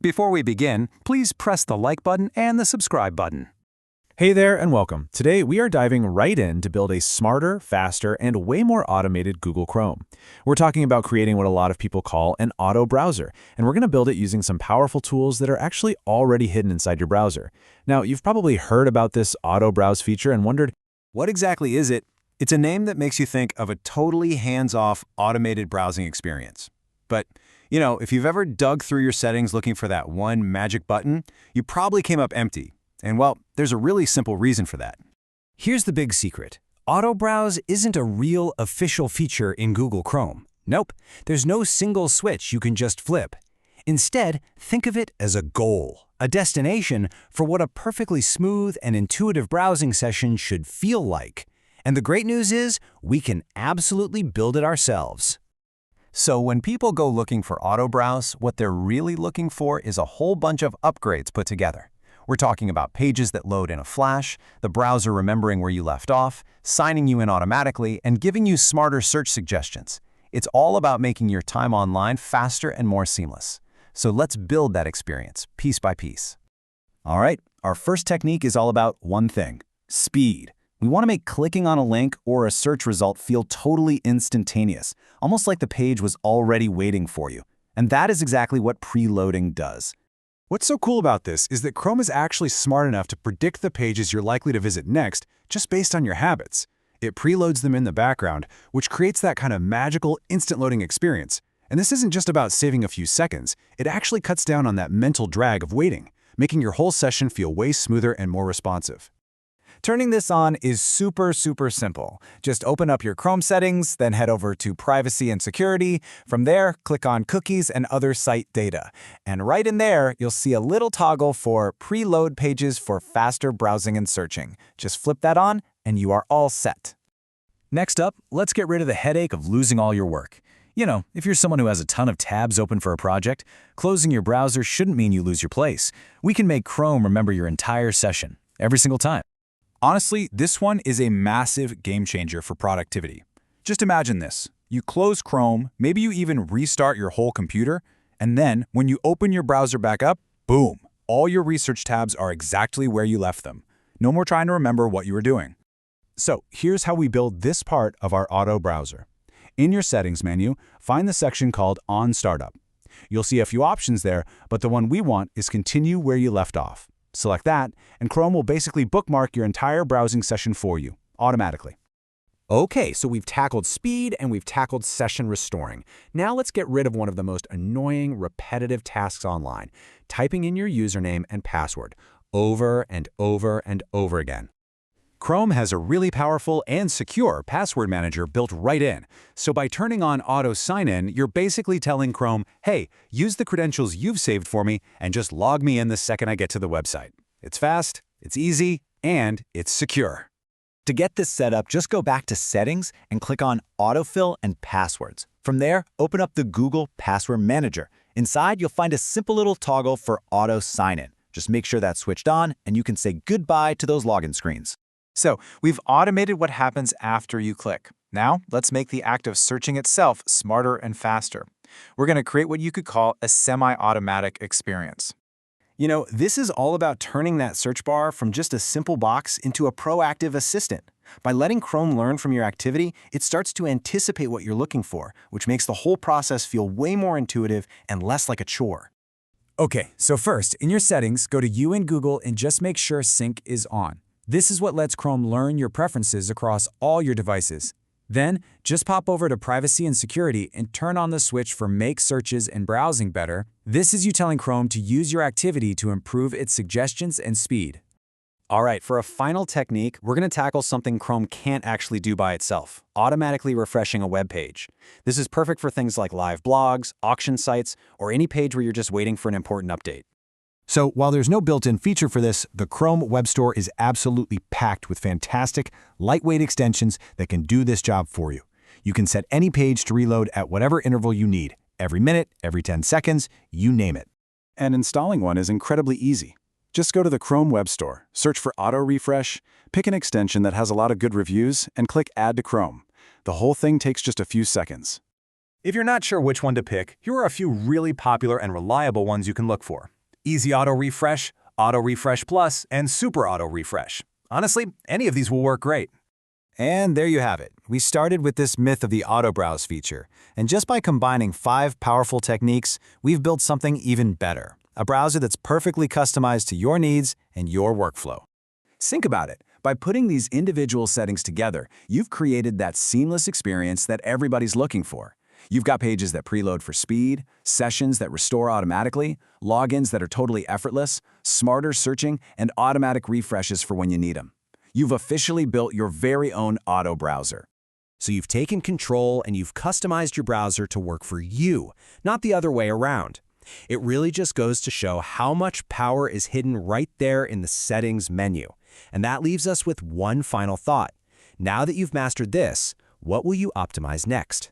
Before we begin, please press the like button and the subscribe button. Hey there and welcome. Today we are diving right in to build a smarter, faster, and way more automated Google Chrome. We're talking about creating what a lot of people call an auto browser, and we're going to build it using some powerful tools that are actually already hidden inside your browser. Now, you've probably heard about this auto browse feature and wondered, What exactly is it? It's a name that makes you think of a totally hands-off automated browsing experience. But, if you've ever dug through your settings looking for that one magic button, you probably came up empty. And well, there's a really simple reason for that. Here's the big secret. Auto Browse isn't a real official feature in Google Chrome. Nope, there's no single switch you can just flip. Instead, think of it as a goal, a destination for what a perfectly smooth and intuitive browsing session should feel like. And the great news is, we can absolutely build it ourselves. So when people go looking for auto browse, what they're really looking for is a whole bunch of upgrades put together. We're talking about pages that load in a flash, the browser remembering where you left off, signing you in automatically, and giving you smarter search suggestions. It's all about making your time online faster and more seamless. So let's build that experience, piece by piece. All right, our first technique is all about one thing: speed. We want to make clicking on a link or a search result feel totally instantaneous, almost like the page was already waiting for you. And that is exactly what preloading does. what's so cool about this is that Chrome is actually smart enough to predict the pages you're likely to visit next just based on your habits. It preloads them in the background, which creates that kind of magical instant loading experience. And this isn't just about saving a few seconds, it actually cuts down on that mental drag of waiting, making your whole session feel way smoother and more responsive. Turning this on is super simple. Just open up your Chrome settings, then head over to Privacy and Security. From there, click on Cookies and Other Site Data. And right in there, you'll see a little toggle for Preload Pages for faster browsing and searching. Just flip that on, and you are all set. Next up, let's get rid of the headache of losing all your work. If you're someone who has a ton of tabs open for a project, closing your browser shouldn't mean you lose your place. We can make Chrome remember your entire session, every single time. Honestly, this one is a massive game changer for productivity. Just imagine this. You close Chrome, maybe you even restart your whole computer, and then when you open your browser back up, boom, all your research tabs are exactly where you left them. No more trying to remember what you were doing. So here's how we build this part of our auto browser. In your settings menu, find the section called On Startup. You'll see a few options there, but the one we want is Continue where you left off. Select that, and Chrome will basically bookmark your entire browsing session for you, automatically. Okay, so we've tackled speed and we've tackled session restoring. Now let's get rid of one of the most annoying, repetitive tasks online: typing in your username and password over and over and over again. Chrome has a really powerful and secure password manager built right in. So by turning on auto sign-in, you're basically telling Chrome, hey, use the credentials you've saved for me and just log me in the second I get to the website. It's fast, it's easy, and it's secure. To get this set up, just go back to Settings and click on Autofill and Passwords. From there, open up the Google Password Manager. Inside, you'll find a simple little toggle for auto sign-in. Just make sure that's switched on, and you can say goodbye to those login screens. So, we've automated what happens after you click. Now, let's make the act of searching itself smarter and faster. We're going to create what you could call a semi-automatic experience. This is all about turning that search bar from just a simple box into a proactive assistant. By letting Chrome learn from your activity, it starts to anticipate what you're looking for, which makes the whole process feel way more intuitive and less like a chore. Okay, so first, in your settings, go to You in Google and just make sure Sync is on. This is what lets Chrome learn your preferences across all your devices. Then, just pop over to Privacy and Security and turn on the switch for Make Searches and Browsing Better. This is you telling Chrome to use your activity to improve its suggestions and speed. All right, for a final technique, we're going to tackle something Chrome can't actually do by itself: automatically refreshing a web page. This is perfect for things like live blogs, auction sites, or any page where you're just waiting for an important update. So while there's no built-in feature for this, the Chrome Web Store is absolutely packed with fantastic, lightweight extensions that can do this job for you. You can set any page to reload at whatever interval you need, every minute, every 10 seconds, you name it. And installing one is incredibly easy. Just go to the Chrome Web Store, search for Auto Refresh, pick an extension that has a lot of good reviews, and click Add to Chrome. The whole thing takes just a few seconds. If you're not sure which one to pick, here are a few really popular and reliable ones you can look for. Easy Auto Refresh, Auto Refresh Plus, and Super Auto Refresh. Honestly, any of these will work great. And there you have it. We started with this myth of the auto browse feature, and just by combining 5 powerful techniques, we've built something even better. A browser that's perfectly customized to your needs and your workflow. Think about it. By putting these individual settings together, you've created that seamless experience that everybody's looking for. You've got pages that preload for speed, sessions that restore automatically, logins that are totally effortless, smarter searching, and automatic refreshes for when you need them. You've officially built your very own auto browser. So you've taken control and you've customized your browser to work for you, not the other way around. It really just goes to show how much power is hidden right there in the settings menu. And that leaves us with one final thought. Now that you've mastered this, what will you optimize next?